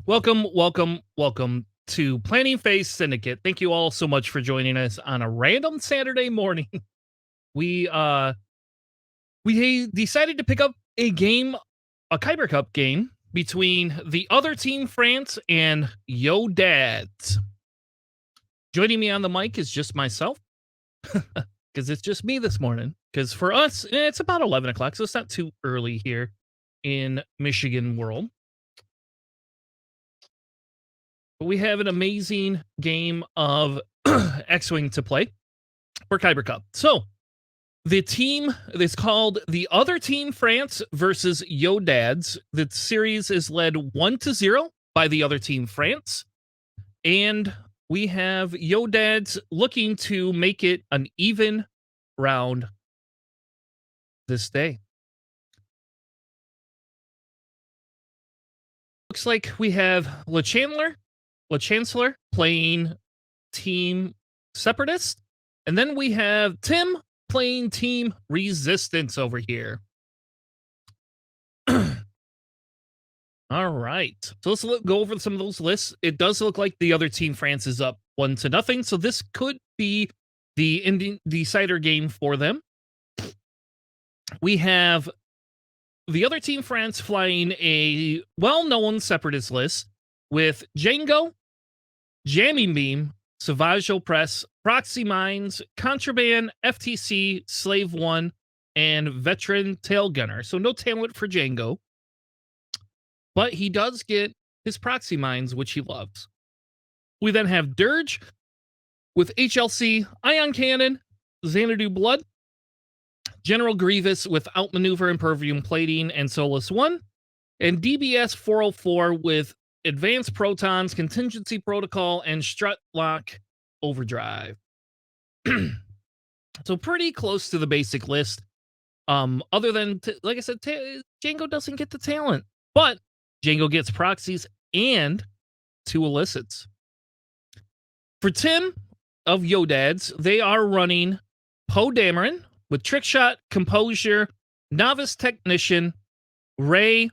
Welcome to Planning Phase Syndicate. Thank you all so much for joining us on a random Saturday morning. We decided to pick up a Kyber Cup game between the other team France and Yo Dads. Joining me on the mic is just myself, because it's just me this morning. Because for us, it's about 11 o'clock, so it's not too early here in Michigan world. But we have an amazing game of X-Wing to play for Kyber Cup. So, the team is called the Other Team France versus Yo Dads. The series is led 1-0 by the Other Team France. And we have Yo Dads looking to make it an even round this day. Looks like we have Chancelier playing Team Separatist. And then we have Tim playing Team Resistance over here. All right. So let's go over some of those lists. It does look like the Other Team France is up 1-0. So this could be the decider game for them. We have the Other Team France flying a well-known Separatist list with Django, Jamming Beam, Sauvage Opress, Proxy Mines, Contraband, FTC, Slave 1, and Veteran Tail Gunner. So no talent for Django, but he does get his Proxy Mines, which he loves. We then have Dirge with HLC, Ion Cannon, Xanadu Blood, General Grievous with Outmaneuver and Perfume Plating and Solus 1, and DBS 404 with Advanced Protons, Contingency Protocol, and Strut Lock Overdrive. So pretty close to the basic list. Other than, like I said, Django doesn't get the talent, but Django gets proxies and 2 illicits. For Tim of Yo Dads, they are running Poe Dameron with Trick Shot, Composure, Novice Technician, Ray,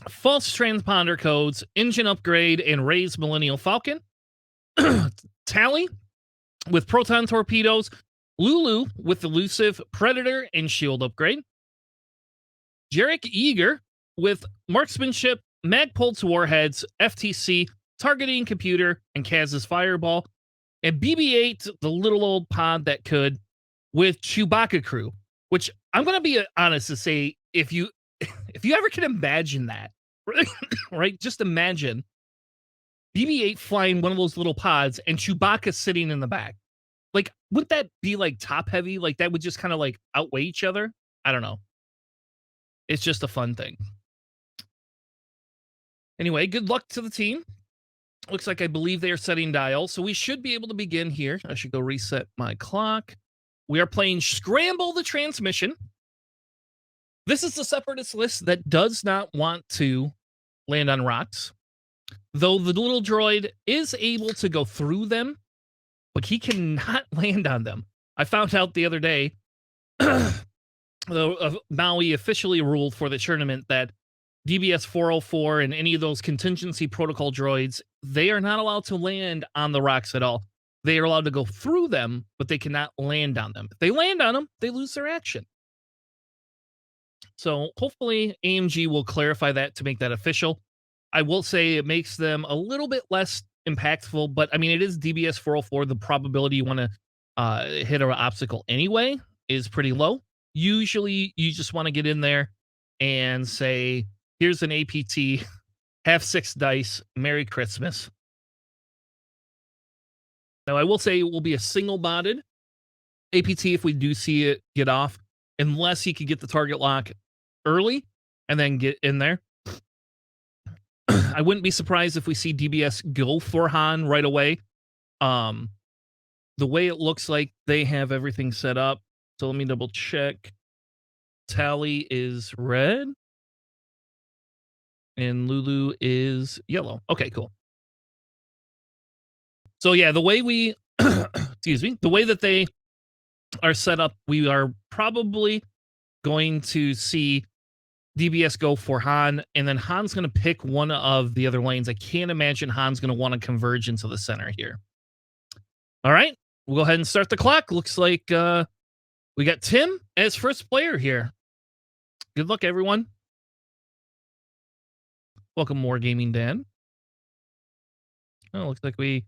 False Transponder Codes, Engine Upgrade, and Ray's Millennial Falcon. Tally with Proton Torpedoes, Lulu with Elusive, Predator, and Shield Upgrade. Jarek Eager with Marksmanship, Magpulse Warheads, FTC, Targeting Computer, and Kaz's Fireball. And BB-8, the little old pod that could, with Chewbacca Crew, which I'm going to be honest to say, if you ever can imagine that, right? Just imagine BB-8 flying one of those little pods and Chewbacca sitting in the back. Like, wouldn't that be like top heavy? Like that would just kind of like outweigh each other? I don't know. It's just a fun thing. Anyway, good luck to the team. Looks like I believe they are setting dial, so we should be able to begin here. I should go reset my clock. We are playing Scramble the Transmission. This is the Separatist list that does not want to land on rocks, though the little droid is able to go through them, but he cannot land on them. I found out the other day, Maui officially ruled for the tournament that DBS 404 and any of those contingency protocol droids, they are not allowed to land on the rocks at all. They are allowed to go through them, but they cannot land on them. If they land on them, they lose their action. So hopefully AMG will clarify that to make that official. I will say it makes them a little bit less impactful, but I mean, it is DBS 404. The probability you want to hit an obstacle anyway is pretty low. Usually you just want to get in there and say, here's an APT, have 6 dice, Merry Christmas. Now, I will say it will be a single-botted APT if we do see it get off, unless he could get the target lock early and then get in there. I wouldn't be surprised if we see DBS go for Han right away. The way it looks like they have everything set up, so let me double check. Tally is red. And Lulu is yellow. Okay, cool. So yeah, the way we, excuse me, the way that they are set up, we are probably going to see DBS go for Han, and then Han's going to pick one of the other lanes. I can't imagine Han's going to want to converge into the center here. All right, we'll go ahead and start the clock. Looks like we got Tim as first player here. Good luck, everyone. Welcome, Wargaming Dan. Oh, looks like we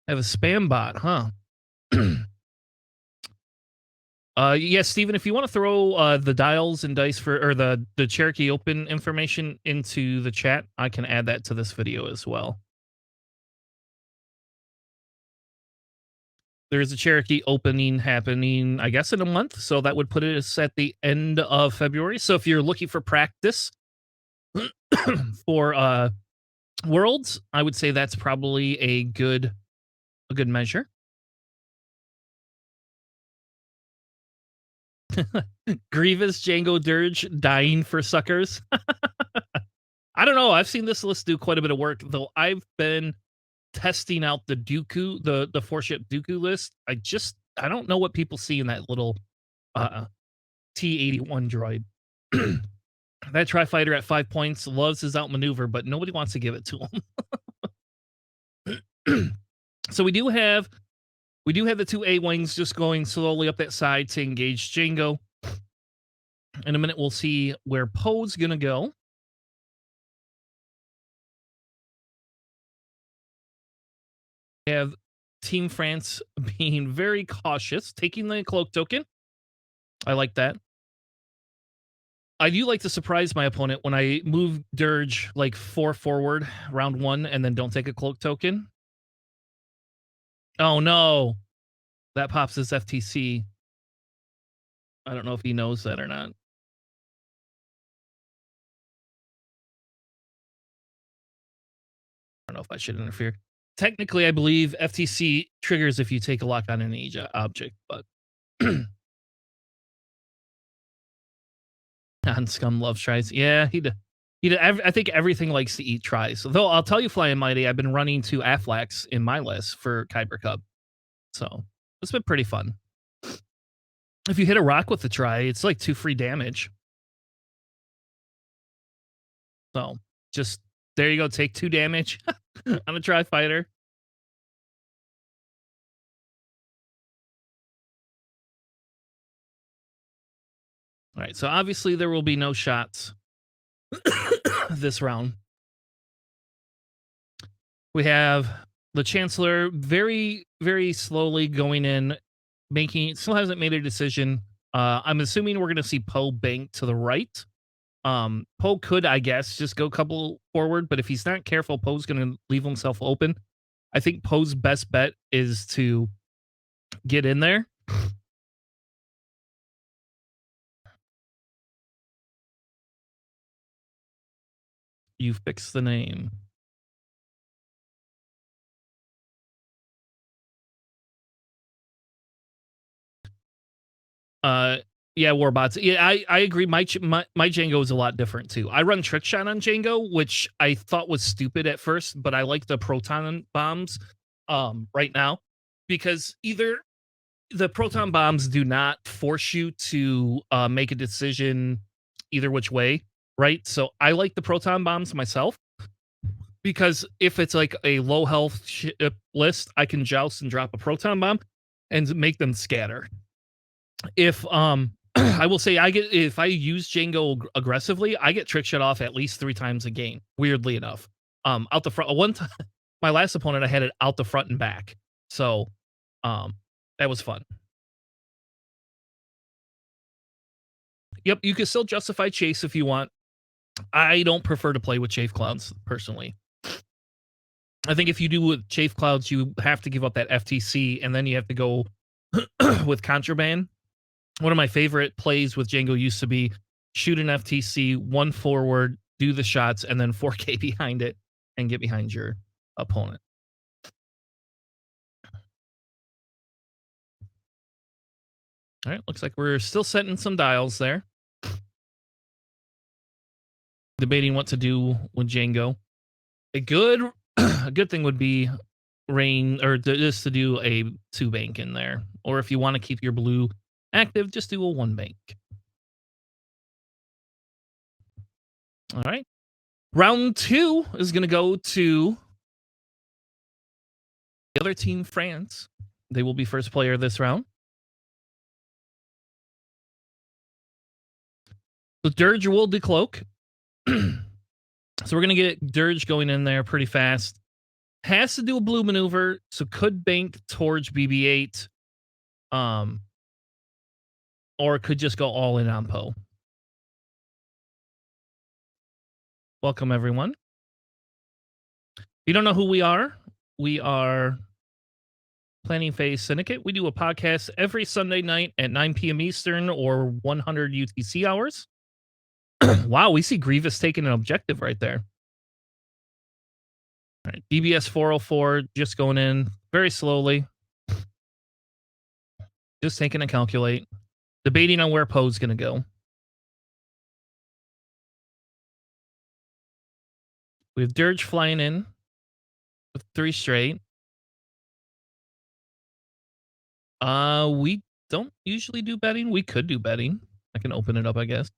have a spam bot, huh? Yeah, Steven, if you want to throw the dials and dice for, or the Cherokee Open information into the chat, I can add that to this video as well. There's a Cherokee opening happening, I guess, in a month, so that would put us at the end of February. So if you're looking for practice for Worlds, I would say that's probably a good measure. Grievous Django Dirge dying for suckers. I don't know. I've seen this list do quite a bit of work, though. I've been testing out the Dooku, the 4-ship Dooku list. I don't know what people see in that little T-81 droid. That Tri-Fighter at 5 points loves his outmaneuver, but nobody wants to give it to him. So we do have the two A-Wings just going slowly up that side to engage Django. In a minute, we'll see where Poe's going to go. We have Team France being very cautious, taking the cloak token. I like that. I do like to surprise my opponent when I move Dirge like 4 forward round 1 and then don't take a cloak token. Oh no, that pops his FTC. I don't know if he knows that or not. I don't know if I should interfere. Technically, I believe FTC triggers if you take a lock on an object, but Scum loves tries. Yeah, I think everything likes to eat tries. Though I'll tell you, Flying Mighty, I've been running 2 Aflacs in my list for Kyber Cup, so it's been pretty fun. If you hit a rock with the try, it's like 2 free damage. So just there you go. Take 2 damage on a Tri-Fighter. All right, so obviously there will be no shots this round. We have the Chancellor very, very slowly going in, still hasn't made a decision. I'm assuming we're going to see Poe bank to the right. Poe could, I guess, just go a couple forward, but if he's not careful, Poe's going to leave himself open. I think Poe's best bet is to get in there. You fix the name. Yeah, Warbots. Yeah, I agree. My Django is a lot different too. I run trick shot on Django, which I thought was stupid at first, but I like the proton bombs right now because either the proton bombs do not force you to make a decision either which way, right? So I like the proton bombs myself because if it's like a low health ship list, I can joust and drop a proton bomb and make them scatter. If I will say if I use Django aggressively, I get trick shot off at least 3 times a game, weirdly enough. Out the front, one time my last opponent I had it out the front and back. So that was fun. Yep, you can still justify chase if you want. I don't prefer to play with chafe clouds personally. I think if you do with chafe clouds, you have to give up that FTC and then you have to go with contraband. One of my favorite plays with Django used to be shoot an FTC, 1 forward, do the shots, and then 4K behind it and get behind your opponent. All right, looks like we're still setting some dials there. Debating what to do with Django. A good thing would be just to do a 2 bank in there. Or if you want to keep your blue active, just do a 1 bank. All right. Round 2 is going to go to the other team, France. They will be first player this round. So Dirge will decloak. So we're going to get Dirge going in there pretty fast. Has to do a blue maneuver, so could bank towards BB-8. Or could just go all in on Poe. Welcome, everyone. If you don't know who we are Planning Phase Syndicate. We do a podcast every Sunday night at 9 p.m. Eastern or 100 UTC hours. Wow, we see Grievous taking an objective right there. All right, DBS 404 just going in very slowly. Just taking a calculate. Debating on where Poe's going to go. We have Dirge flying in with 3 straight. We don't usually do betting. We could do betting. I can open it up, I guess.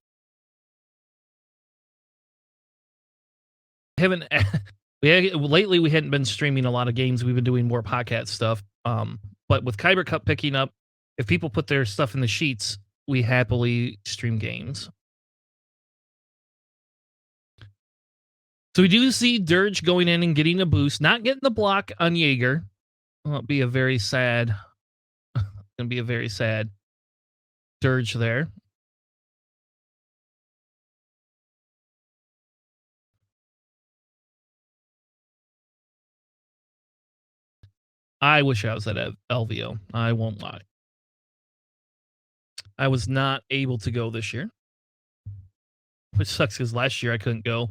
Lately we hadn't been streaming a lot of games. We've been doing more podcast stuff. But with Kyber Cup picking up, if people put their stuff in the sheets, we happily stream games. So we do see Dirge going in and getting a boost, not getting the block on Jaeger. Well, it'll be a very sad. Gonna be a very sad Dirge there. I wish I was at LVO. I won't lie. I was not able to go this year, which sucks because last year I couldn't go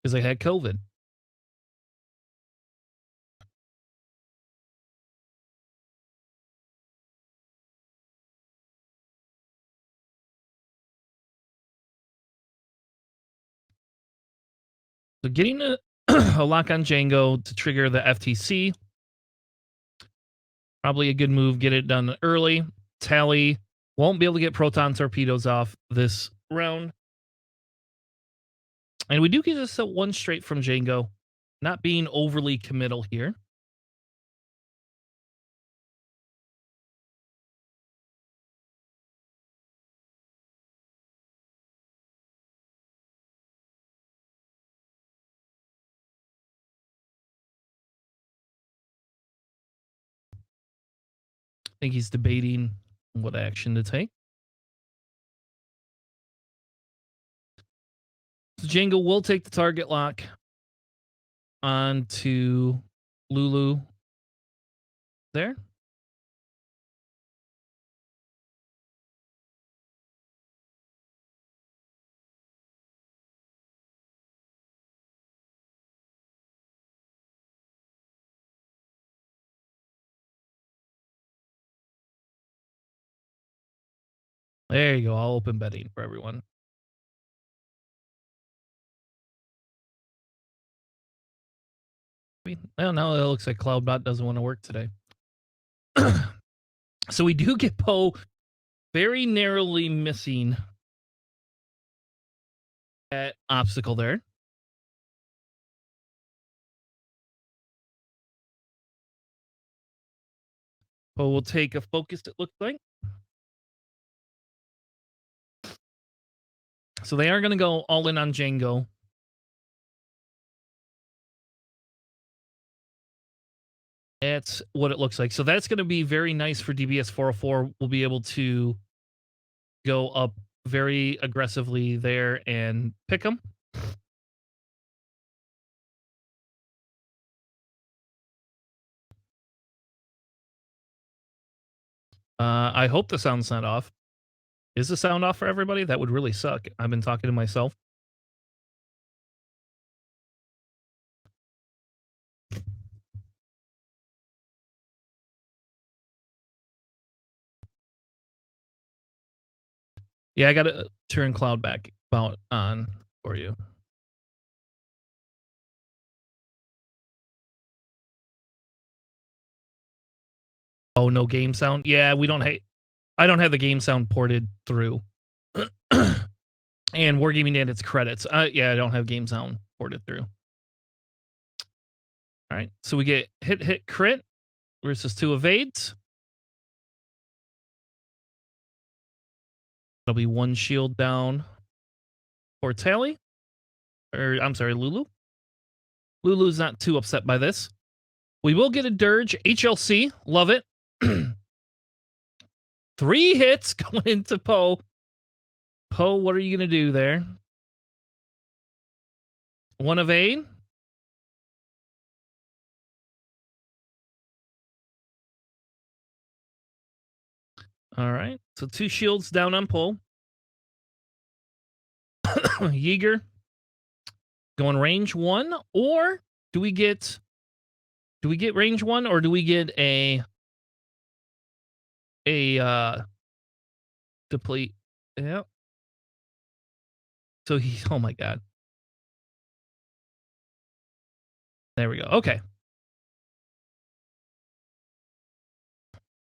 because I had COVID. So getting a lock on Django to trigger the FTC. Probably a good move. Get it done early. Tally won't be able to get proton torpedoes off this round. And we do get us a 1 straight from Django. Not being overly committal here. I think he's debating what action to take. So Django will take the target lock onto Lulu there. There you go. I'll open betting for everyone. Well, now it looks like Cloudbot doesn't want to work today. So we do get Poe very narrowly missing that obstacle there. Poe will take a focus, it looks like. So they are going to go all in on Django. That's what it looks like. So that's going to be very nice for DBS 404. We'll be able to go up very aggressively there and pick them. I hope the sound's not off. Is the sound off for everybody? That would really suck. I've been talking to myself. Yeah, I got to turn Cloud back about on for you. Oh, no game sound? Yeah, we don't I don't have the game sound ported through. And Wargaming and its credits. Yeah, I don't have Game Zone ported through. All right, so we get hit, crit versus 2 evades. That'll be 1 shield down for Tally. Or, I'm sorry, Lulu. Lulu's not too upset by this. We will get a Dirge. HLC. Love it. 3 hits going into Poe. Poe, what are you going to do there? 1 evade. All right. So 2 shields down on Poe. Yeager going range 1, or do we get range 1, or do we get a deplete? Yeah. So he, oh my god. There we go. Okay.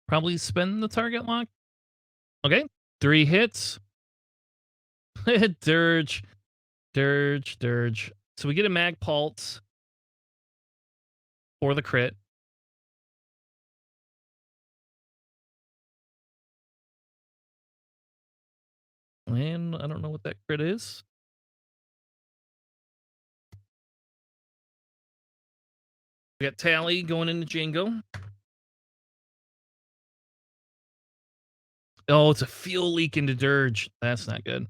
Probably spend the target lock. Okay. 3 hits. Dirge. So we get a mag pulse for the crit. And I don't know what that crit is. We got Tally going into Django. Oh, it's a fuel leak into Dirge. That's not good.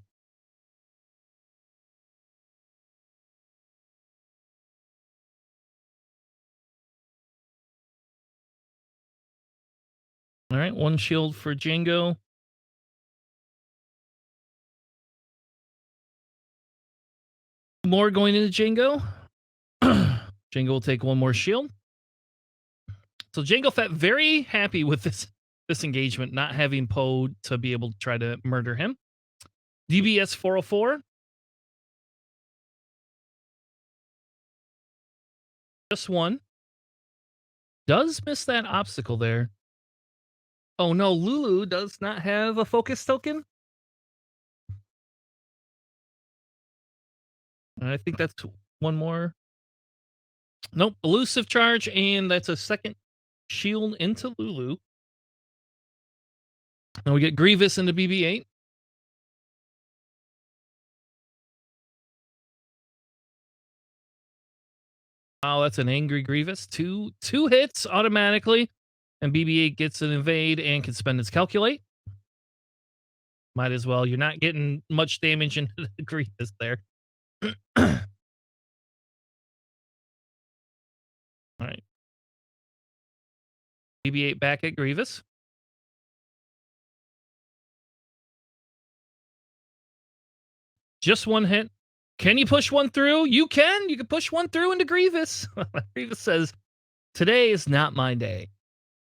All right, 1 shield for Django. More going into Django. Django will take 1 more shield. So Django felt very happy with this engagement, not having Poe to be able to try to murder him. DBS 404. Just 1. Does miss that obstacle there. Oh no, Lulu does not have a focus token. I think that's 1 more. Nope, elusive charge, and that's a 2nd shield into Lulu. And we get Grievous into BB-8. Oh, that's an angry Grievous. Two hits automatically, and BB-8 gets an evade and can spend its calculate. Might as well. You're not getting much damage into the Grievous there. All right. BB-8 back at Grievous. Just 1 hit. Can you push 1 through? You can. You can push 1 through into Grievous. Grievous says, today is not my day.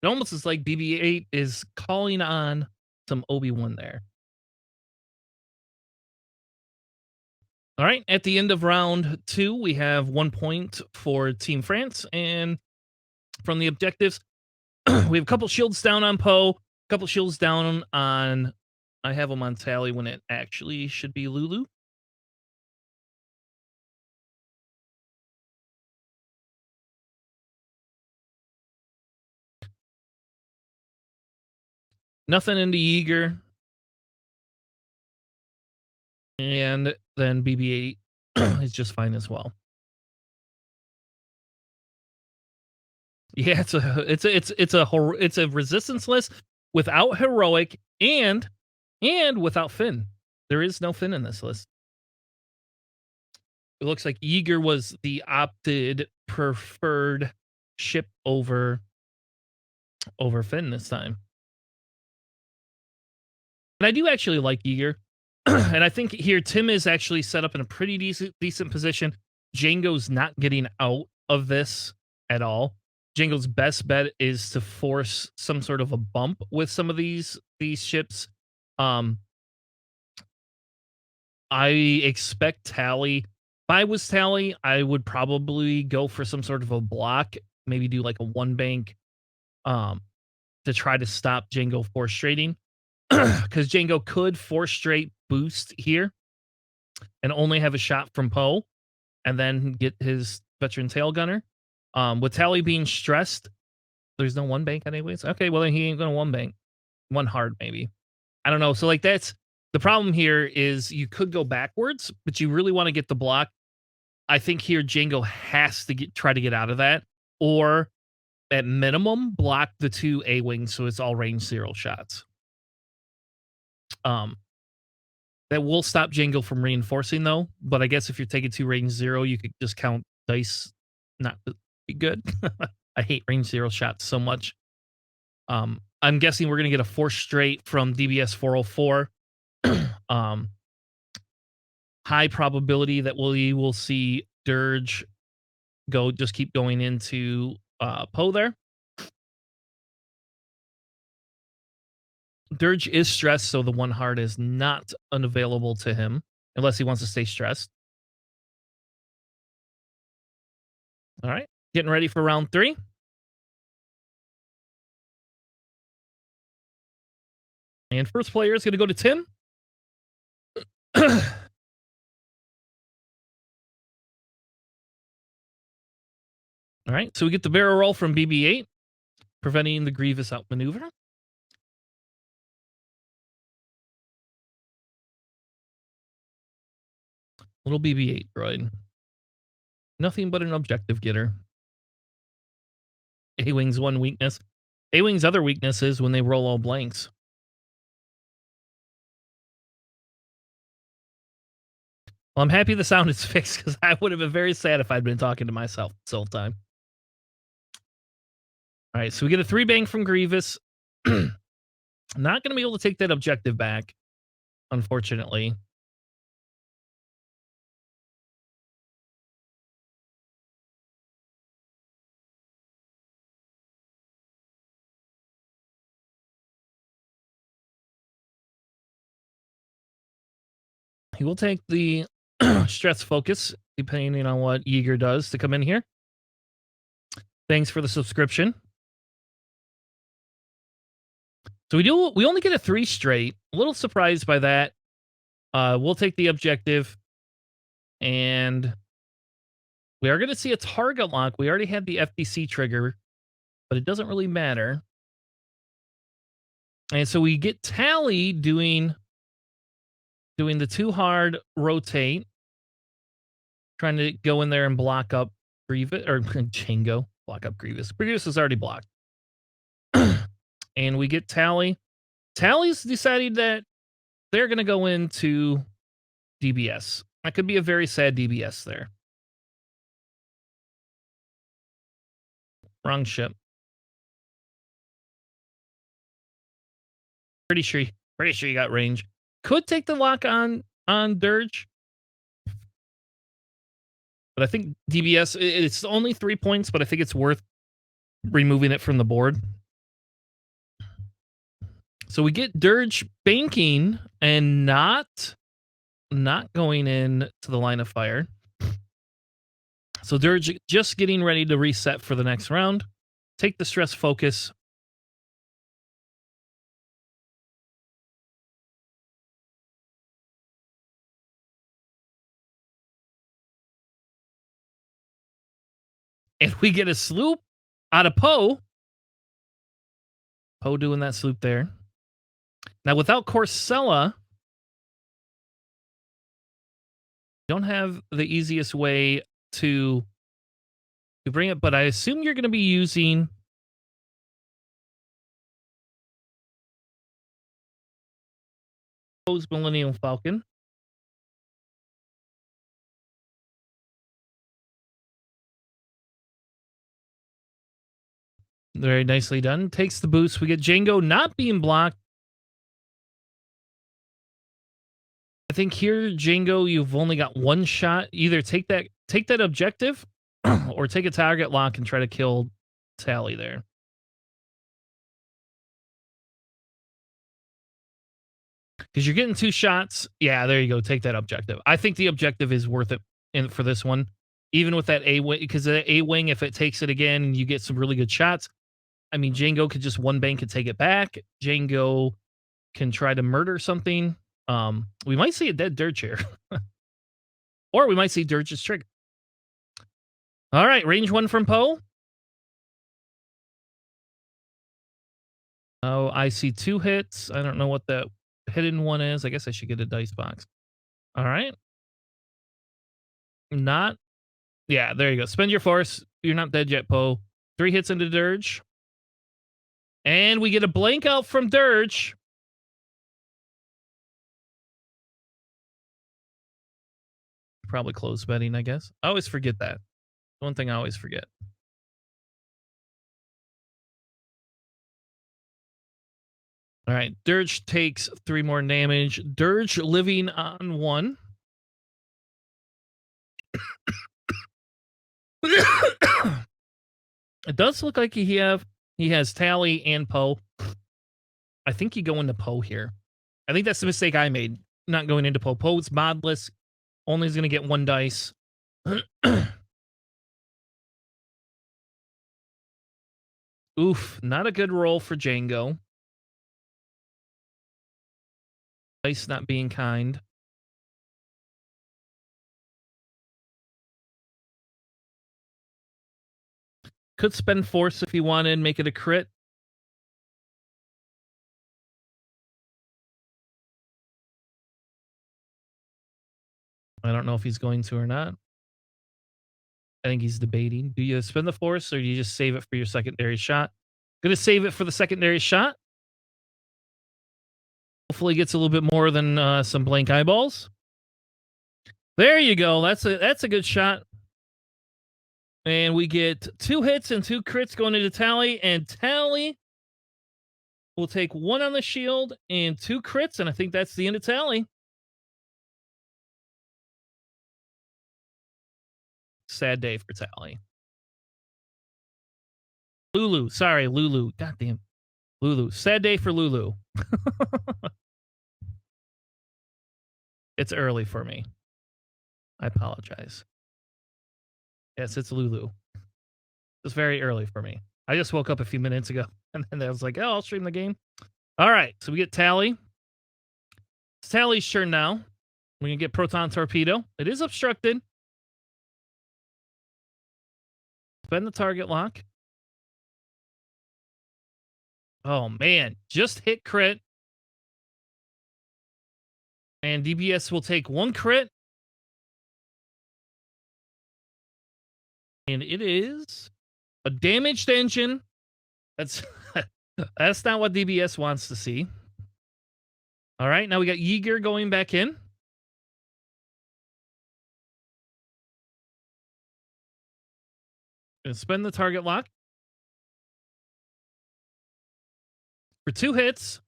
It almost is like BB-8 is calling on some Obi-Wan there. All right. At the end of round 2, we have 1 point for Team France. And from the objectives, we have a couple shields down on Poe, a couple shields down on, I have them on Tally when it actually should be Lulu. Nothing into Yeager. And then BB-8 is just fine as well. Yeah, it's a resistance list without heroic and without Finn. There is no Finn in this list. It looks like Yeager was the opted preferred ship over Finn this time. And I do actually like Yeager. And I think here Tim is actually set up in a pretty decent position. Django's not getting out of this at all. Django's best bet is to force some sort of a bump with some of these ships. I expect Tally. If I was Tally, I would probably go for some sort of a block, maybe do like a 1 bank to try to stop Django force trading. Because Django could force straight boost here and only have a shot from Poe, and then get his veteran tail gunner. With Tally being stressed, there's no one bank anyways. Okay, well then he ain't gonna one bank. One hard maybe. I don't know. So like that's the problem here is you could go backwards, but you really want to get the block. I think here Django has to try to get out of that, or at minimum block the two A wings so it's all range 0 shots. Um, that will stop Django from reinforcing though. But I guess if you're taking 2 range 0, you could just count dice not to be good. I hate range 0 shots so much. I'm guessing we're gonna get a 4 straight from DBS 404. High probability that we will see Dirge just keep going into Poe there. Dirge is stressed, so the one hard is not unavailable to him unless he wants to stay stressed. All right, getting ready for round 3. And first player is going to go to Tim. All right, so we get the barrel roll from BB-8, preventing the Grievous outmaneuver. Little BB-8 droid. Nothing but an objective getter. A-Wing's one weakness. A-Wing's other weakness is when they roll all blanks. Well, I'm happy the sound is fixed because I would have been very sad if I'd been talking to myself this whole time. All right, so we get a 3 bang from Grievous. Not going to be able to take that objective back, unfortunately. He will take the stress focus, depending on what Yeager does to come in here. Thanks for the subscription. So we only get a 3 straight. A little surprised by that. We'll take the objective. And we are going to see a target lock. We already had the FDC trigger, but it doesn't really matter. And so we get Tally doing the 2 hard rotate, trying to go in there and block up Grievous, or Django, block up Grievous. Grievous is already blocked. And we get Tally. Tally's decided that they're going to go into DBS. That could be a very sad DBS there. Wrong ship. Pretty sure you got range. Could take the lock on Dirge. But I think DBS, it's only 3 points, but I think it's worth removing it from the board. So we get Dirge banking and not going in to the line of fire. So Dirge just getting ready to reset for the next round. Take the stress focus. And we get a sloop out of Poe. Poe doing that sloop there. Now, without Corsella, don't have the easiest way to bring it, but I assume you're going to be using Poe's Millennium Falcon. Very nicely done. Takes the boost. We get Django not being blocked. I think here, Django, you've only got 1 shot. Either take that objective or take a target lock and try to kill Tally there. Because you're getting 2 shots. Yeah, there you go. Take that objective. I think the objective is worth it for this one. Even with that A-wing, because the A-wing, if it takes it again, you get some really good shots. I mean, Django could just one bank and take it back. Django can try to murder something. We might see a dead Dirge here. Or we might see Dirge's Trigger. All right, range 1 from Poe. Oh, I see 2 hits. I don't know what the hidden one is. I guess I should get a dice box. All right. Not. Yeah, there you go. Spend your force. You're not dead yet, Poe. 3 hits into Dirge. And we get a blank out from Dirge. Probably close betting, I guess. I always forget that. One thing I always forget. All right, Dirge takes 3 more damage. Dirge living on 1. It does look like he has Tally and Poe. I think you go into Poe here. I think that's the mistake I made, not going into Poe. Poe's modless. Only is going to get 1 dice. Oof, not a good roll for Django. Dice not being kind. Could spend force if he wanted, make it a crit. I don't know if he's going to or not. I think he's debating. Do you spend the force or do you just save it for your secondary shot? Gonna save it for the secondary shot. Hopefully gets a little bit more than some blank eyeballs. There you go. That's a good shot. And we get 2 hits and 2 crits going into Tally. And Tally will take 1 on the shield and 2 crits. And I think that's the end of Tally. Sad day for Tally. Lulu. Sorry, Lulu. Goddamn. Lulu. Sad day for Lulu. It's early for me. I apologize. Yes, it's Lulu. It's very early for me. I just woke up a few minutes ago, and then I was like, oh, I'll stream the game. All right, so we get Tally. It's Tally's turn now. We're going to get Proton Torpedo. It is obstructed. Spend the target lock. Oh, man. Just hit crit. And DBS will take 1 crit. And it is a damaged engine. That's that's not what DBS wants to see. All right, now we got Yeager going back in. Gonna spend the target lock for 2 hits.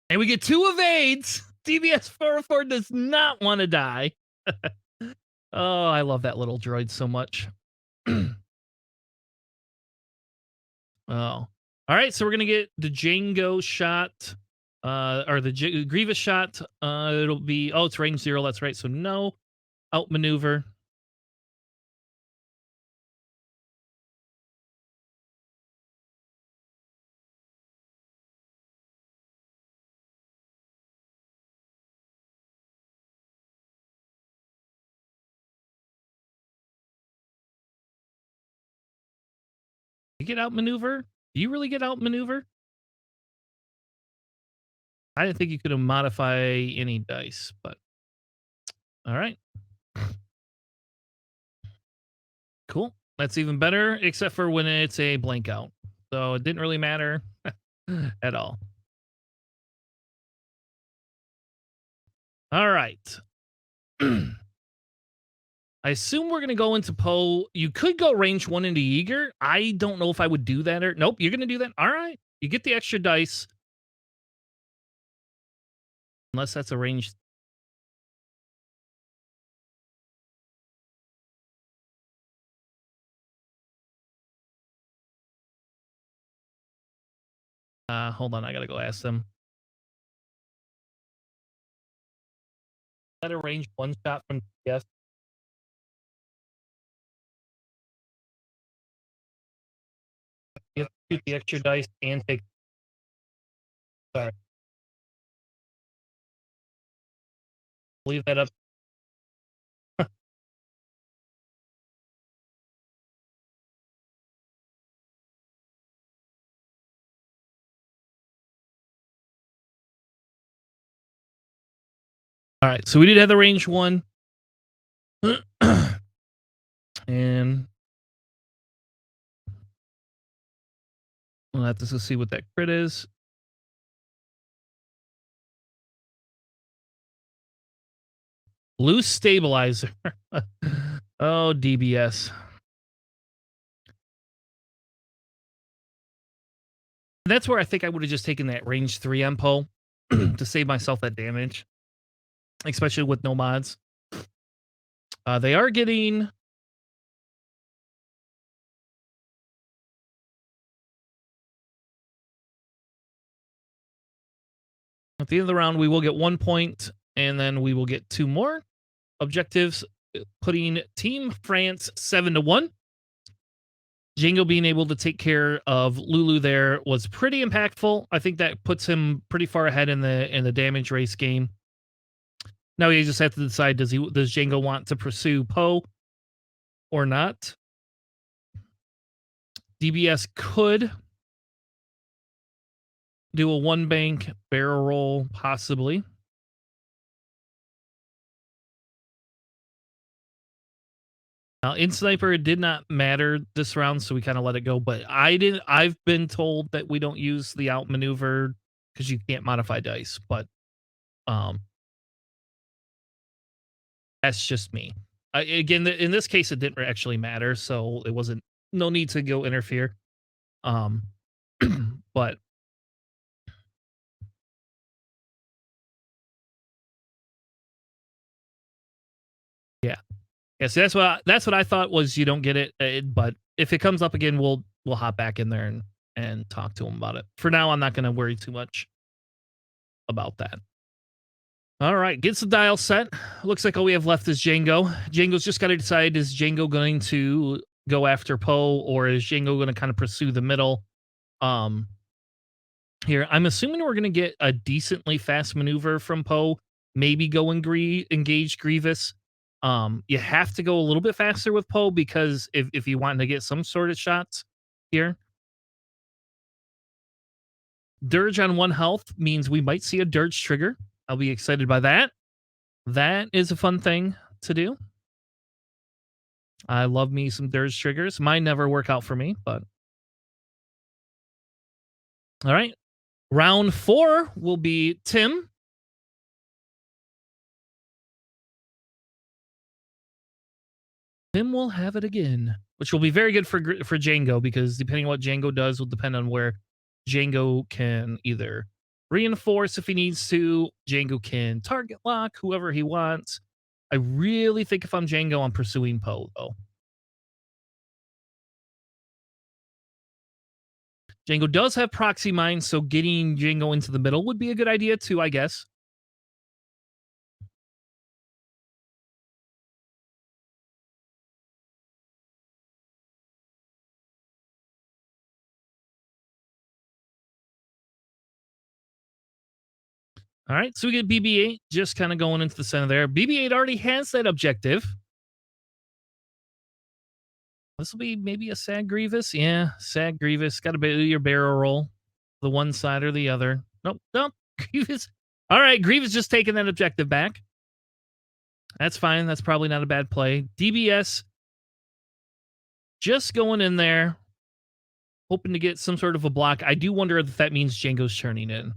And we get 2 evades. DBS 404 does not want to die. Oh, I love that little droid so much. Oh. All right, so we're going to get the Django shot, or the Grievous shot. It'll be, oh, it's range 0. That's right. So no outmaneuver. You get outmaneuver? Do you really get outmaneuver? I didn't think you could modify any dice, but all right. Cool. That's even better, except for when it's a blank out. So it didn't really matter at all. All right. I assume we're going to go into Poe. You could go range 1 into Yeager. I don't know if I would do that or... Nope, you're going to do that? All right. You get the extra dice. Unless that's a range... hold on, I got to go ask them. Is that a range 1 shot from... Yes. You have to shoot the extra dice and take... Sorry. Leave that up All right, so we did have the range one. And we'll have to see what that crit is. Loose stabilizer. Oh, DBS. That's where I think I would have just taken that range 3 on Poe to save myself that damage, especially with no mods. They are getting... At the end of the round, we will get 1 point, and then we will get 2 more objectives, putting Team France 7-1. Django being able to take care of Lulu there was pretty impactful. I think that puts him pretty far ahead in the damage race game. Now you just have to decide, does Django want to pursue Poe or not? DBS could do a 1 bank barrel roll, possibly. Now, in sniper, it did not matter this round, so we kind of let it go. But I've been told that we don't use the outmaneuver because you can't modify dice. But that's just me. Again, in this case, it didn't actually matter, so it wasn't no need to go interfere. But yeah. Yeah, so that's what I thought was you don't get it, but if it comes up again, we'll hop back in there and talk to him about it. For now, I'm not going to worry too much about that. All right, gets the dial set. Looks like all we have left is Django. Django's just got to decide, is Django going to go after Poe, or is Django going to kind of pursue the middle? Here, I'm assuming we're going to get a decently fast maneuver from Poe. Maybe go and engage Grievous. You have to go a little bit faster with Poe because if you want to get some sort of shots here. Dirge on 1 health means we might see a Dirge trigger. I'll be excited by that. That is a fun thing to do. I love me some Dirge triggers. Mine never work out for me, but... All right. Round 4 will be Tim. Tim will have it again, which will be very good for Django, because depending on what Django does will depend on where Django can either reinforce if he needs to. Django can target lock whoever he wants. I really think if I'm Django, I'm pursuing Poe, though. Django does have proxy mines, so getting Django into the middle would be a good idea too, I guess. All right, so we get BB-8 just kind of going into the center there. BB-8 already has that objective. This will be maybe a Sad Grievous. Yeah, Sad Grievous. Got to be your barrel roll. The one side or the other. Nope, nope. Grievous. All right, Grievous just taking that objective back. That's fine. That's probably not a bad play. DBS just going in there, hoping to get some sort of a block. I do wonder if that means Django's turning in.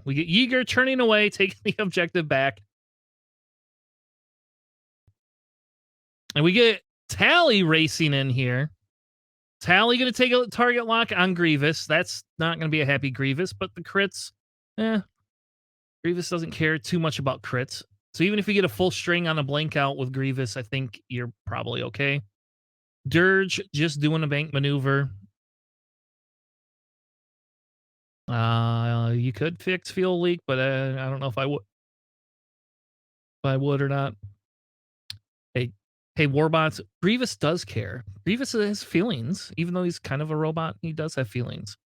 We get Yeager turning away, taking the objective back. And we get Tally racing in here. Tally going to take a target lock on Grievous. That's not going to be a happy Grievous, but the crits, Grievous doesn't care too much about crits. So even if you get a full string on a blank out with Grievous, I think you're probably okay. Dirge just doing a bank maneuver. You could fix fuel leak, but I don't know if I would. If I would or not. Hey, Warbots. Grievous does care. Grievous has feelings, even though he's kind of a robot. He does have feelings.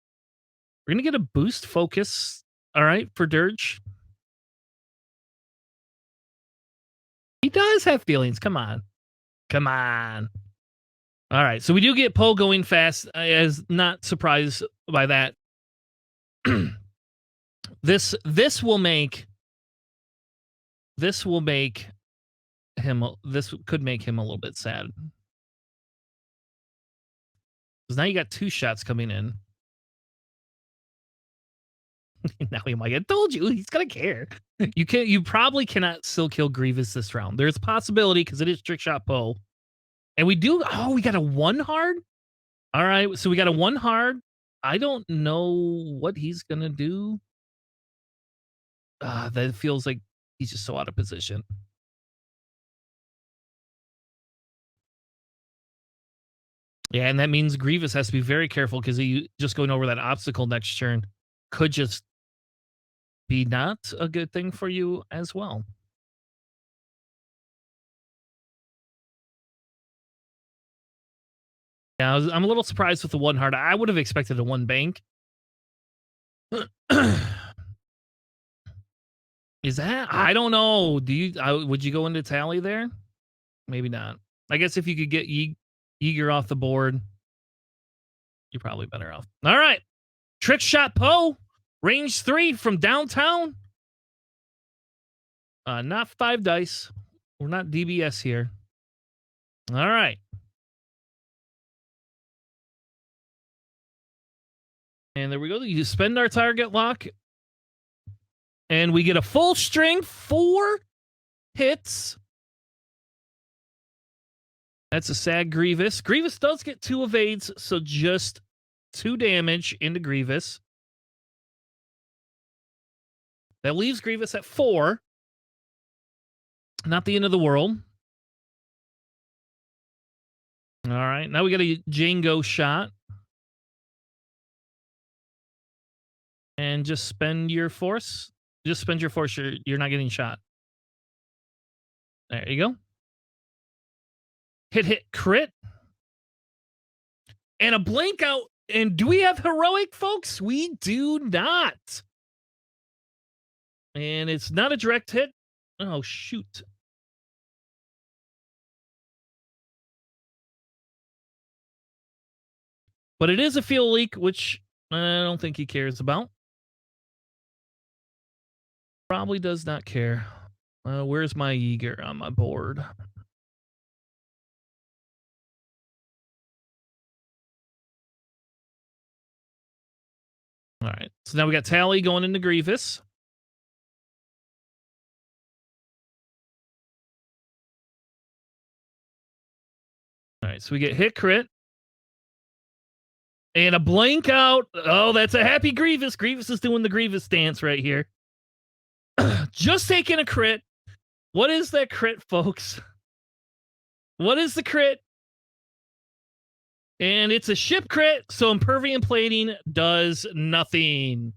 We're gonna get a boost focus. All right, for Dirge. He does have feelings. Come on, come on. All right, so we do get Poe going fast. I was not surprised by that. This will make this will make him. This could make him a little bit sad. Because now you got 2 shots coming in. Now he might. I told you he's gonna care. You can't. You probably cannot still kill Grievous this round. There's a possibility because it is trick shot Poe, and we do. Oh, we got a 1 hard. All right, so we got a 1 hard. I don't know what he's gonna do. That feels like he's just so out of position. Yeah, and that means Grievous has to be very careful because he just going over that obstacle next turn could just be not a good thing for you as well. Yeah, I'm a little surprised with the 1 hard. I would have expected a 1 bank. Is that? I don't know. Do you? Would you go into tally there? Maybe not. I guess if you could get Yeager off the board, you're probably better off. All right. Trick shot Poe. Range 3 from downtown. Not 5 dice. We're not DBS here. All right. And there we go. You spend our target lock. And we get a full string, 4 hits. That's a sad Grievous. Grievous does get 2 evades, so just 2 damage into Grievous. That leaves Grievous at 4. Not the end of the world. All right, now we got a Django shot. And just spend your force. Just spend your force. You're not getting shot. There you go. Hit, crit. And a blank out. And do we have heroic, folks? We do not. And it's not a direct hit. Oh, shoot. But it is a fuel leak, which I don't think he cares about. Probably does not care. Where's my Yeager on my board? All right. So now we got Tally going into Grievous. All right. So we get hit crit. And a blank out. Oh, that's a happy Grievous. Grievous is doing the Grievous dance right here. Just taking a crit. What is that crit, folks? What is the crit? And it's a ship crit, so Impervium Plating does nothing.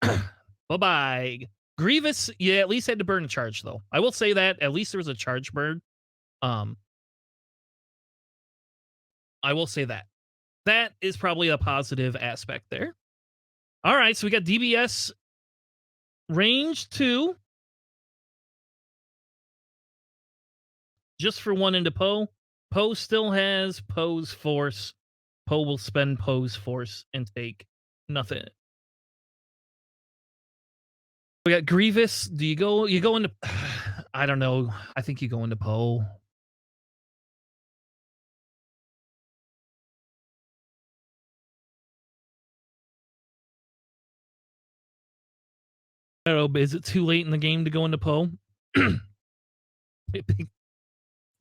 Bye-bye. Grievous, yeah, at least had to burn a charge, though. I will say that. At least there was a charge burn. I will say that. That is probably a positive aspect there. All right, so we got DBS range 2. Just for 1 into Poe. Poe still has Poe's force. Poe will spend Poe's force and take nothing. We got Grievous. Do you go into I don't know. I think you go into Poe. I don't know, but is it too late in the game to go into Poe?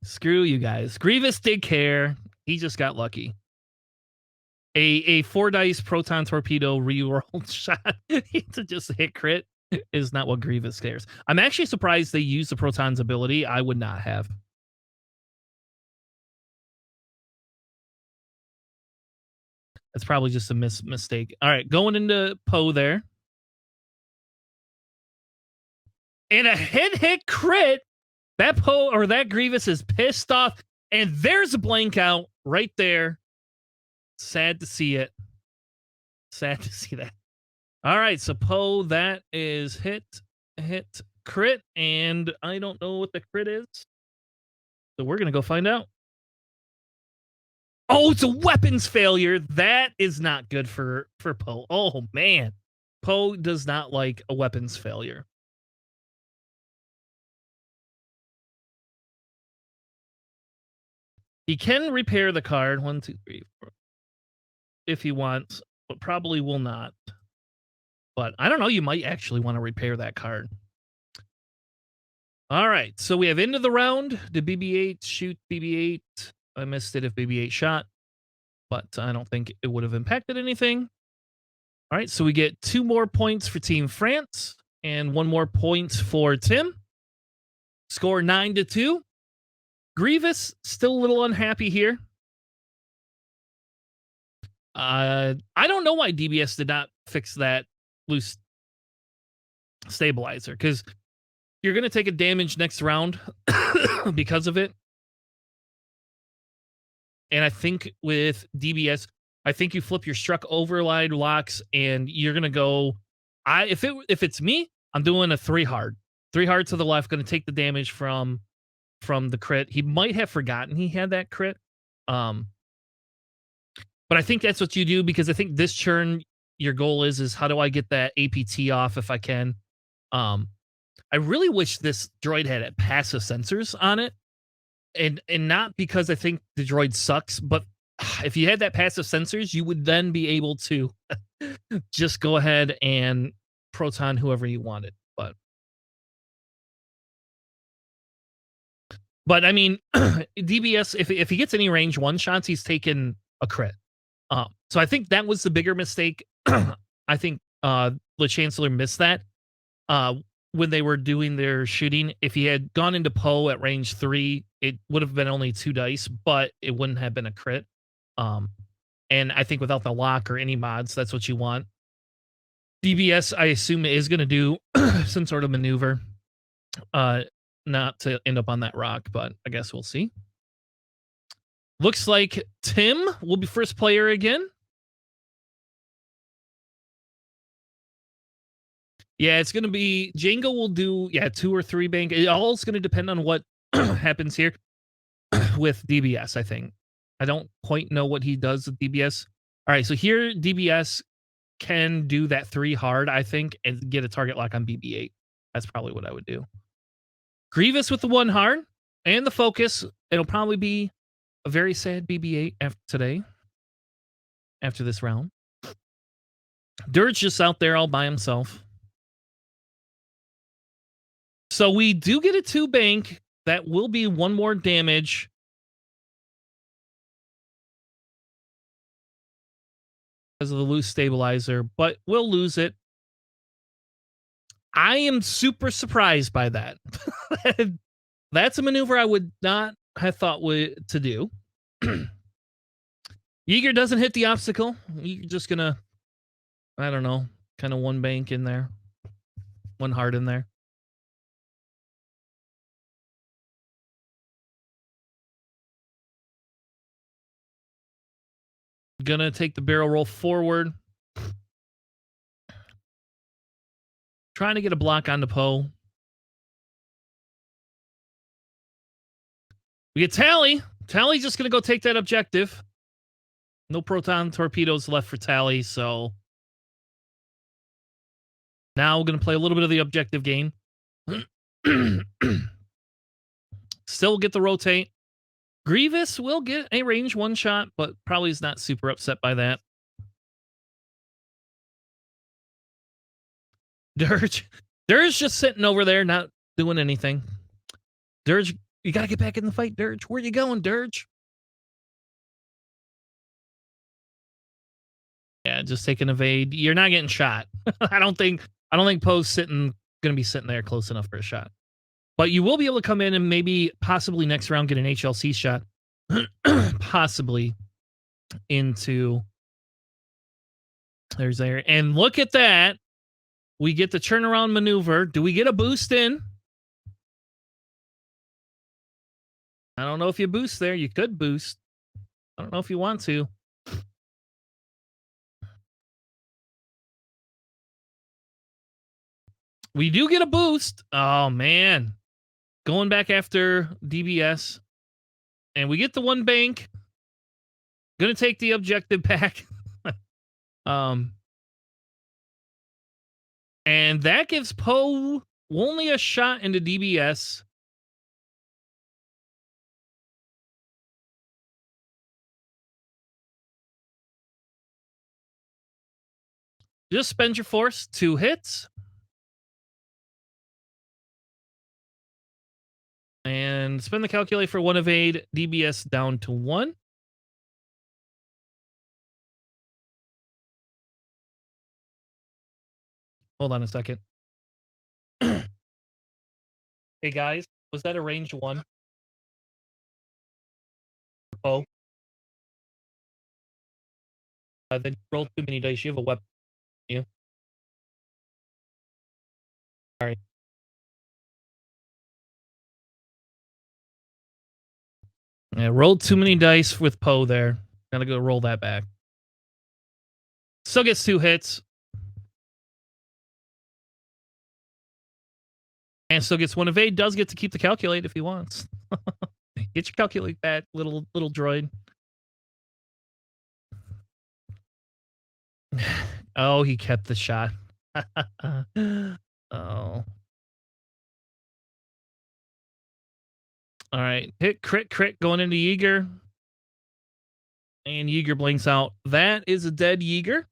Screw you guys. Grievous did care. He just got lucky. A 4 dice proton torpedo reroll shot to just hit crit is not what Grievous cares. I'm actually surprised they used the proton's ability. I would not have. That's probably just a mistake. All right, going into Poe there. And a hit crit. That Poe or that Grievous is pissed off. And there's a blank out right there. Sad to see it. Sad to see that. All right, so Poe, that is hit, crit. And I don't know what the crit is. So we're going to go find out. Oh, it's a weapons failure. That is not good for Poe. Oh, man. Poe does not like a weapons failure. He can repair the card 1, 2, 3, 4 if he wants, but probably will not. But I don't know. You might actually want to repair that card. All right. So we have end of the round. Did BB-8 shoot BB-8? I missed it if BB-8 shot, but I don't think it would have impacted anything. All right. So we get 2 more points for Team France and 1 more point for Tim. Score 9-2. Grievous still a little unhappy here. I don't know why DBS did not fix that loose stabilizer, because you're going to take a damage next round because of it. And I think with DBS, I think you flip your struck override locks and you're going to go. If it's me, I'm doing a 3 hard. 3 hard to the left, going to take the damage from the crit. He might have forgotten he had that crit. But I think that's what you do, because I think this turn your goal is how do I get that APT off if I can. I really wish this droid had passive sensors on it, and not because I think the droid sucks, but if you had that passive sensors, you would then be able to just go ahead and proton whoever you wanted. But I mean, DBS, if he gets any range 1 shots, he's taken a crit. So I think that was the bigger mistake. I think the Chancellor missed that when they were doing their shooting. If he had gone into Poe at range 3, it would have been only 2 dice, but it wouldn't have been a crit. And I think without the lock or any mods, that's what you want. DBS, I assume, is going to do some sort of maneuver, not to end up on that rock, but I guess we'll see. Looks like Tim will be first player again. Yeah, it's going to be Django will do 2 or 3 bank. It all is going to depend on what happens here with DBS, I think. I don't quite know what he does with DBS. All right, so here DBS can do that 3 hard, I think, and get a target lock on BB-8. That's probably what I would do. Grievous with the 1 hard and the focus. It'll probably be a very sad BB-8 after this round. Dirge just out there all by himself. So we do get a 2 bank. That will be 1 more damage. Because of the loose stabilizer, but we'll lose it. I am super surprised by that. That's a maneuver I would not have thought to do. Yeager doesn't hit the obstacle. You're just gonna, I don't know, kind of 1 bank in there, 1 hard in there. Gonna take the barrel roll forward. Trying to get a block onto Poe. We get Tally. Tally's just going to go take that objective. No proton torpedoes left for Tally, so now we're going to play a little bit of the objective game. Still get the rotate. Grievous will get a range 1 shot, but probably is not super upset by that. Dirge just sitting over there, not doing anything. Dirge, you got to get back in the fight, Dirge. Where you going, Dirge? Yeah, just take an evade. You're not getting shot. I don't think Poe's going to be sitting there close enough for a shot. But you will be able to come in and maybe possibly next round get an HLC shot. Possibly into there's there. And look at that. We get the turnaround maneuver. Do we get a boost in? I don't know if you boost there. You could boost. I don't know if you want to. We do get a boost. Oh, man. Going back after DBS. And we get the 1 bank. Gonna take the objective back. And that gives Poe only a shot into DBS. Just spend your force. 2 hits. And spend the calculate for 1 evade. DBS down to 1. Hold on a second. Hey guys, was that a range 1? Oh, then you rolled too many dice. You have a weapon. You. Sorry. Yeah, rolled too many dice with Poe there. Gotta go roll that back. Still gets 2 hits. And still gets 1 evade. Does get to keep the calculate if he wants. Get your calculate back, little droid. Oh, he kept the shot. Oh. All right. Hit crit going into Yeager. And Yeager blinks out. That is a dead Yeager.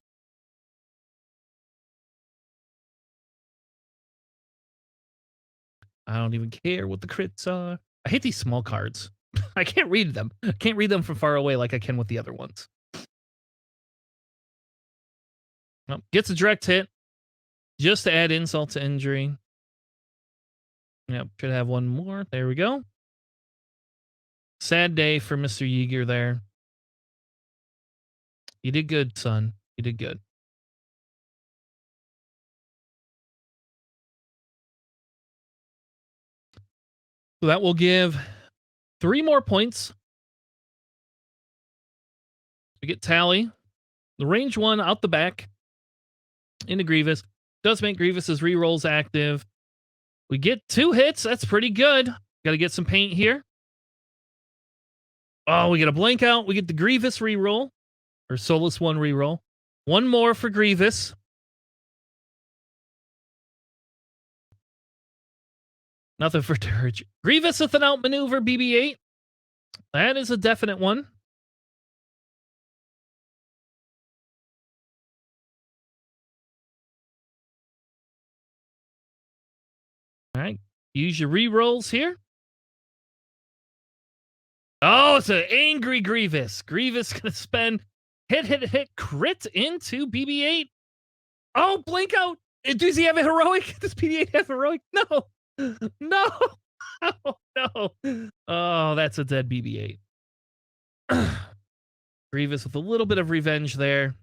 I don't even care what the crits are. I hate these small cards. I can't read them. I can't read them from far away like I can with the other ones. Well, gets a direct hit. Just to add insult to injury. Yep, should have one more. There we go. Sad day for Mr. Yeager there. You did good, son. You did good. So that will give 3 more points. We get Tally. The range 1 out the back into Grievous. Does make Grievous's rerolls active. We get 2 hits. That's pretty good. Got to get some paint here. Oh, we get a blank out. We get the Grievous reroll. Or Solus 1 reroll. 1 more for Grievous. Nothing for Dirge. Grievous with an outmaneuver BB-8. That is a definite one. All right. Use your rerolls here. Oh, it's an angry Grievous. Grievous going to spend hit, crit into BB-8. Oh, blink out. Does he have a heroic? Does BB-8 have heroic? No. No. Oh, no. Oh, that's a dead BB-8. Grievous with a little bit of revenge there.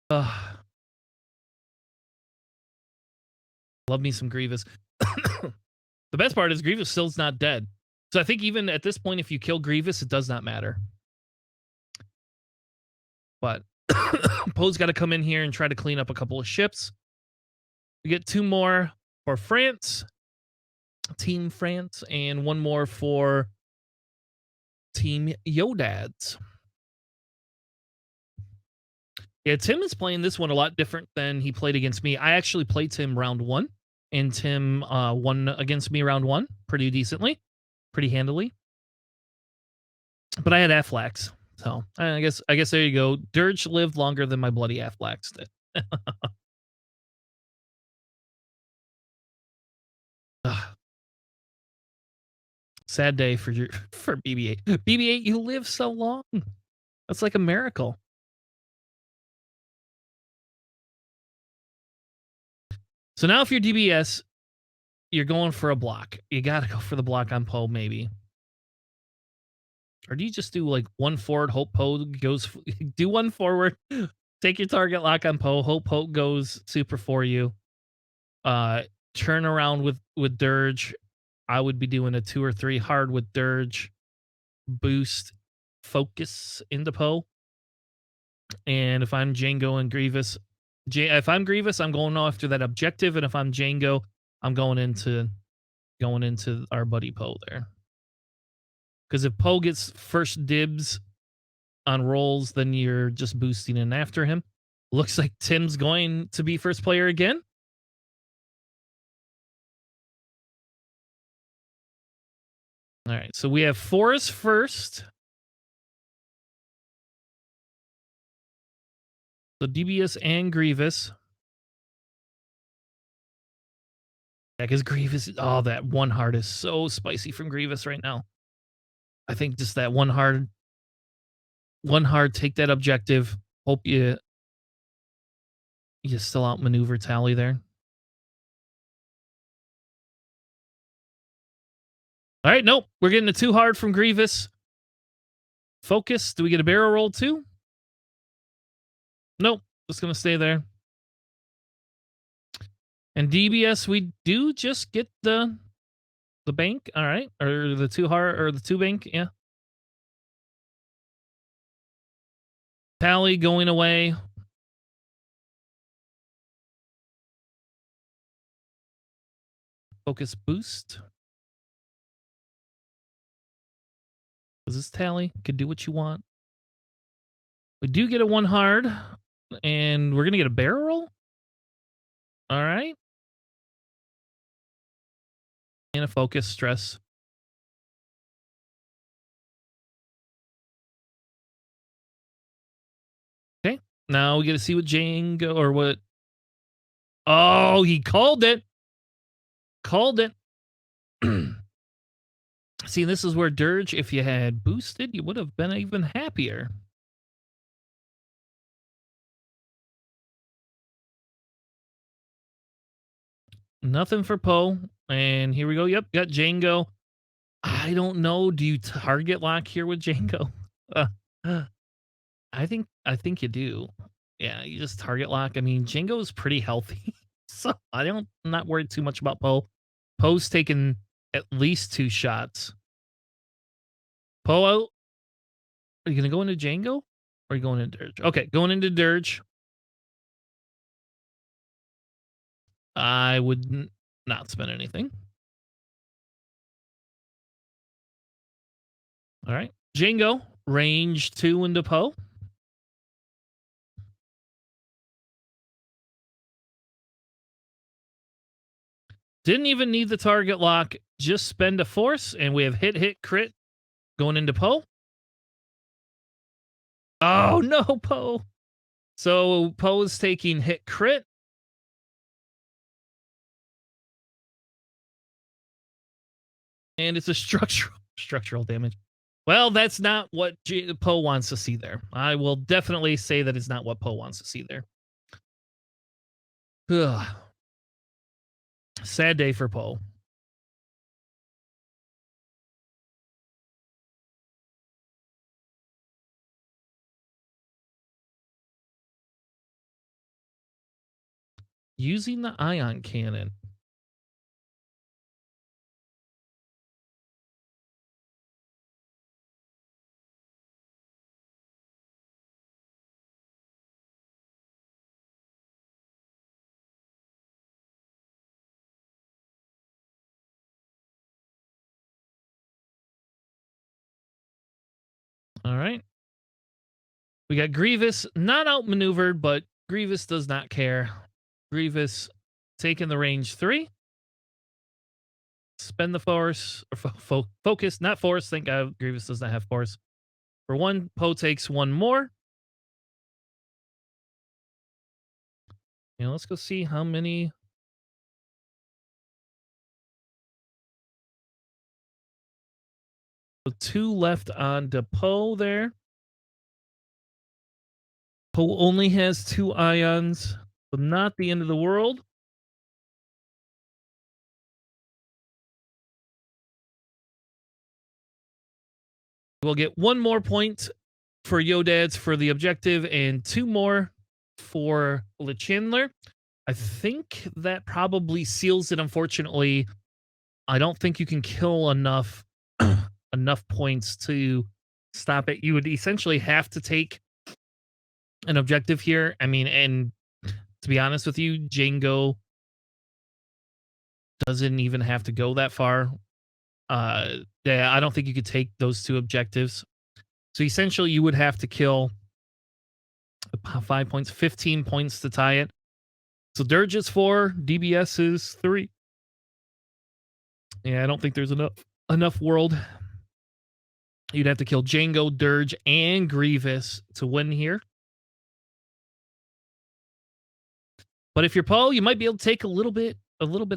Love me some Grievous. The best part is Grievous still's not dead. So I think even at this point, if you kill Grievous, it does not matter. But Poe's got to come in here and try to clean up a couple of ships. We get 2 more for France. Team France. And 1 more for Team Yodads. Yeah, Tim is playing this one a lot different than he played against me. I actually played Tim round 1. And Tim won against me round 1 pretty decently. Pretty handily. But I had Afflax. So I guess there you go. Dirge lived longer than my bloody Afflax did. Sad day for BB-8. BB-8, you live so long. That's like a miracle. So now if you're DBS, you're going for a block. You got to go for the block on Poe, maybe. Or do you just do like 1 forward, hope Poe goes... Do 1 forward, take your target lock on Poe, hope Poe goes super for you. Turn around with Dirge. I would be doing a 2 or 3 hard with Dirge. Boost focus into Poe. And if I'm Django and Grievous... If I'm Grievous, I'm going after that objective. And if I'm Django, I'm going into our buddy Poe there. Because if Poe gets first dibs on rolls, then you're just boosting in after him. Looks like Tim's going to be first player again. All right, so we have Forrest first. So DBS and Grievous. Yeah, because Grievous, oh, that one heart is so spicy from Grievous right now. I think just that one hard, take that objective. Hope you still outmaneuver Tally there. All right, nope. We're getting a 2 hard from Grievous. Focus. Do we get a barrel roll too? Nope. Just going to stay there. And DBS, we do just get the bank. All right. Or the 2 hard, or the 2 bank. Yeah. Tally going away. Focus boost. Is this Tally? Could do what you want. We do get a 1 hard. And we're going to get a barrel roll. All right. And a focus stress. Okay. Now we get to see what Django or what. Oh, he called it. Called it. See, this is where Dirge, if you had boosted, you would have been even happier. Nothing for Poe. And here we go. Yep, got Django. I don't know. Do you target lock here with Django? I think you do. Yeah, you just target lock. I mean, Django is pretty healthy, so I'm not worried too much about Poe. Poe's taken at least 2 shots. Poe out. Are you gonna go into Django? Or are you going into Dirge? Okay, going into Dirge. I would not spend anything. All right. Django, range 2 into Poe. Didn't even need the target lock. Just spend a force, and we have hit, crit going into Poe. Oh, no, Poe. So Poe is taking hit, crit. And it's a structural damage. Well, that's not what Poe wants to see there. I will definitely say that it's not what Poe wants to see there. Ugh. Sad day for Poe. Using the ion cannon. All right. We got Grievous, not outmaneuvered, but Grievous does not care. Grievous taking the range 3. Spend the force, or focus, not force. Thank God Grievous does not have force. For 1, Poe takes 1 more. Let's go see how many. So 2 left on Poe there. Poe only has 2 ions, so not the end of the world. We'll get 1 more point for Yodads for the objective and 2 more for the Chandler. I think that probably seals it. Unfortunately, I don't think you can kill enough points to stop it. You would essentially have to take an objective here. I mean, and to be honest with you, Django doesn't even have to go that far. Yeah, I don't think you could take those 2 objectives. So essentially, you would have to kill 5 points, 15 points to tie it. So Dirge is 4, DBS is 3. Yeah, I don't think there's enough world. You'd have to kill Django, Dirge, and Grievous to win here. But if you're Poe, you might be able to take a little bit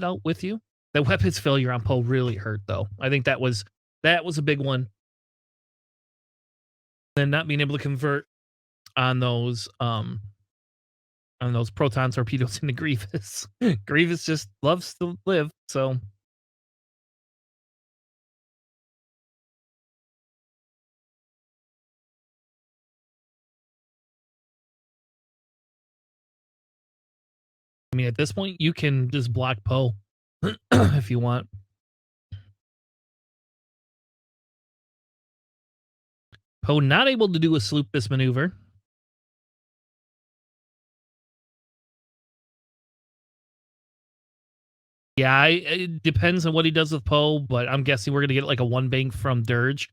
out with you. The weapons failure on Poe really hurt, though. I think that was a big one. Then not being able to convert on those proton torpedoes into Grievous. Grievous just loves to live, so I mean, at this point, you can just block Poe if you want. Poe not able to do a sloop this maneuver. Yeah, it depends on what he does with Poe, but I'm guessing we're gonna get like a one bank from Dirge.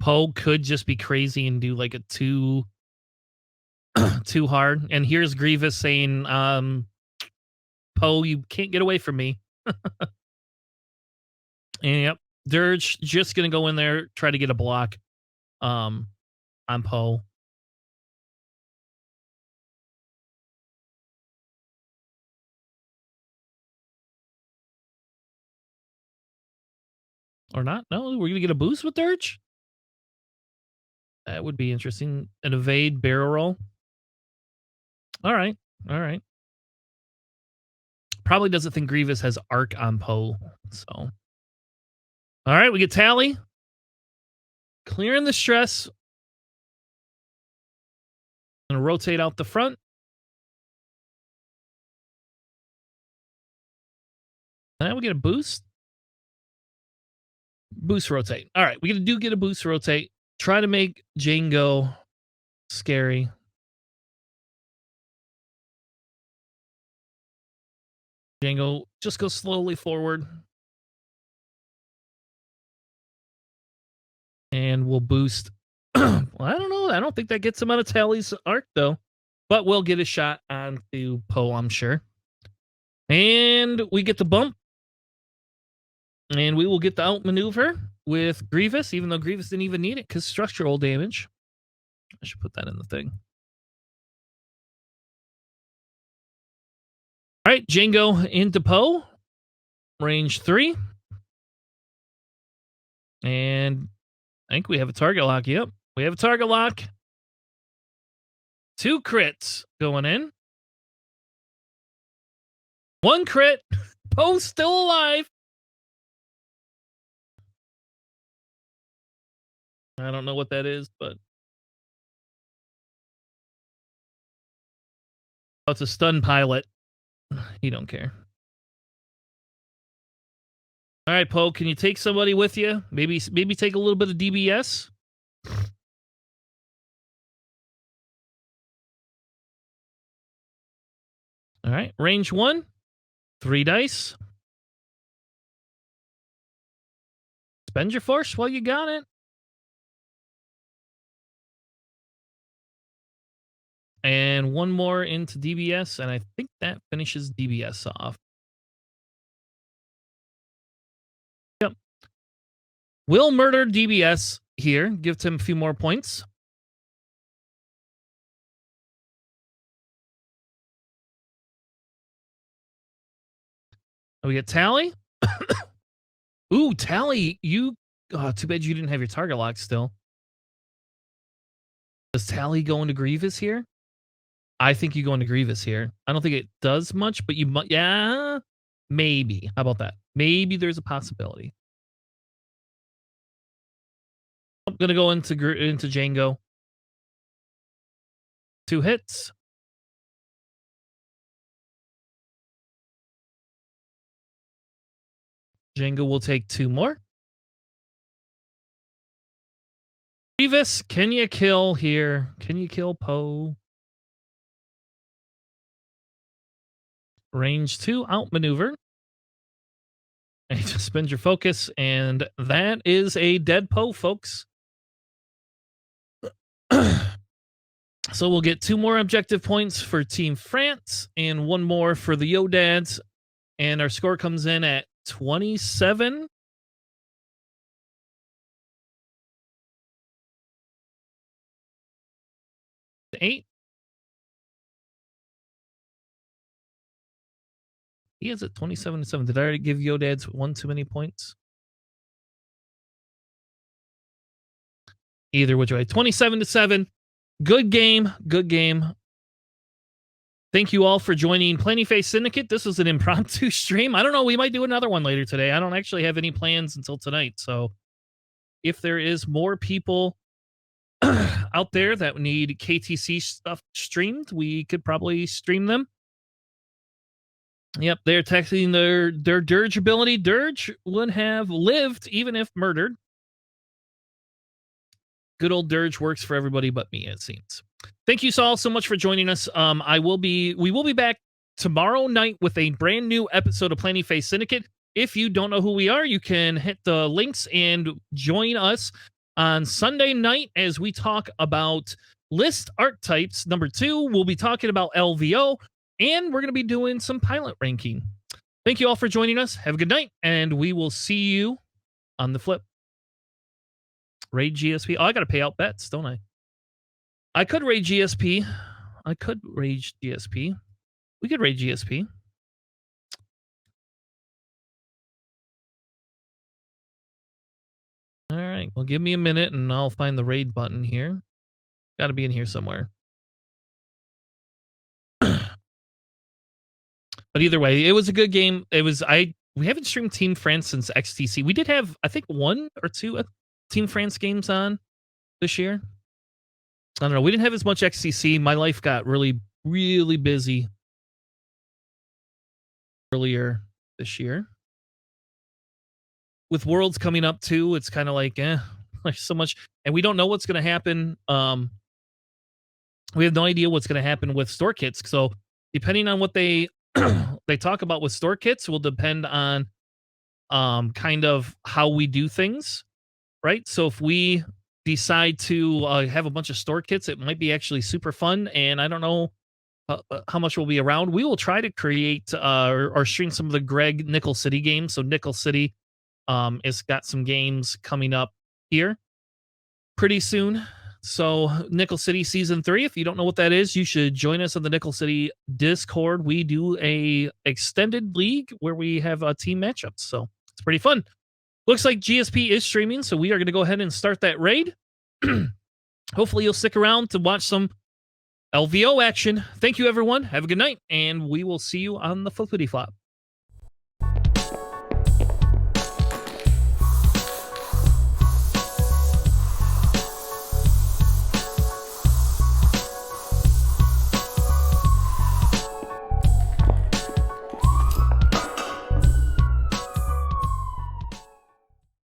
Poe could just be crazy and do like a too hard. And here's Grievous saying, Poe, you can't get away from me. And yep, Dirge just gonna go in there, try to get a block um on Poe. Or not? No, we're gonna get a boost with Dirge? That would be interesting. An evade barrel roll. All right. All right. Probably doesn't think Grievous has arc on Poe. So all right, we get Tally. Clearing the stress. Gonna rotate out the front. And we get a boost. Boost rotate. All right, we do get a boost rotate. Try to make Django scary. Django, just go slowly forward. And we'll boost. Well, I don't know. I don't think that gets him out of Tally's arc, though. But we'll get a shot onto Poe, I'm sure. And we get the bump. And we will get the outmaneuver with Grievous, even though Grievous didn't even need it because structural damage. I should put that in the thing. All right, Django into Poe. Range 3. And I think we have a target lock. Yep, we have a target lock. 2 crits going in. 1 crit. Poe's still alive. I don't know what that is, but oh, it's a stun pilot. He don't care. All right, Poe, can you take somebody with you? Maybe take a little bit of DBS. All right, range 1. 3 dice. Spend your force while you got it. And 1 more into DBS, and I think that finishes DBS off. Yep. We'll murder DBS here. Give him a few more points. We get Tally. Ooh, Tally, you... Oh, too bad you didn't have your target lock still. Does Tally go into Grievous here? I think you go into Grievous here. I don't think it does much, but you might... Yeah, maybe. How about that? Maybe there's a possibility. I'm going to go into Django. 2 hits. Django will take 2 more. Grievous, can you kill here? Can you kill Poe? Range 2, outmaneuver. And just spend your focus, and that is a dead Poe, folks. So we'll get 2 more objective points for Team France and 1 more for the Yodads. And our score comes in at 27. To 8. He has it 27-7. Did I already give Yodads one too many points? Either which way. 27-7. Good game. Good game. Thank you all for joining Plentyface Syndicate. This was an impromptu stream. I don't know. We might do another one later today. I don't actually have any plans until tonight. So if there is more people out there that need KTC stuff streamed, we could probably stream them. Yep, they're testing their Dirge ability. Dirge would have lived even if murdered. Good old Dirge works for everybody but me, it seems. Thank you all so much for joining us. We will be back tomorrow night with a brand new episode of Plentyface Syndicate. If you don't know who we are, you can hit the links and join us on Sunday night as we talk about list archetypes. Number 2, we'll be talking about LVO, and we're going to be doing some pilot ranking. Thank you all for joining us. Have a good night, and we will see you on the flip. Raid GSP. Oh, I got to pay out bets, don't I? I could raid GSP. We could raid GSP. All right. Well, give me a minute and I'll find the raid button here. Got to be in here somewhere. But either way, it was a good game. We haven't streamed Team France since XTC. We did have, I think, 1 or 2 Team France games on this year. I don't know. We didn't have as much XTC. My life got really, really busy earlier this year. With Worlds coming up too, it's kind of like, there's so much, and we don't know what's going to happen. We have no idea what's going to happen with store kits. So depending on what they they talk about with store kits will depend on kind of how we do things, right? So if we decide to have a bunch of store kits, it might be actually super fun, and I don't know how much will be around. We will try to create or stream some of the Greg Nickel City games. So Nickel City has got some games coming up here pretty soon. So Nickel City Season 3, if you don't know what that is, you should join us on the Nickel City Discord. We do a extended league where we have team matchups, so it's pretty fun. Looks like GSP is streaming, so we are going to go ahead and start that raid. Hopefully you'll stick around to watch some LVO action. Thank you, everyone. Have a good night, and we will see you on the flippity flop.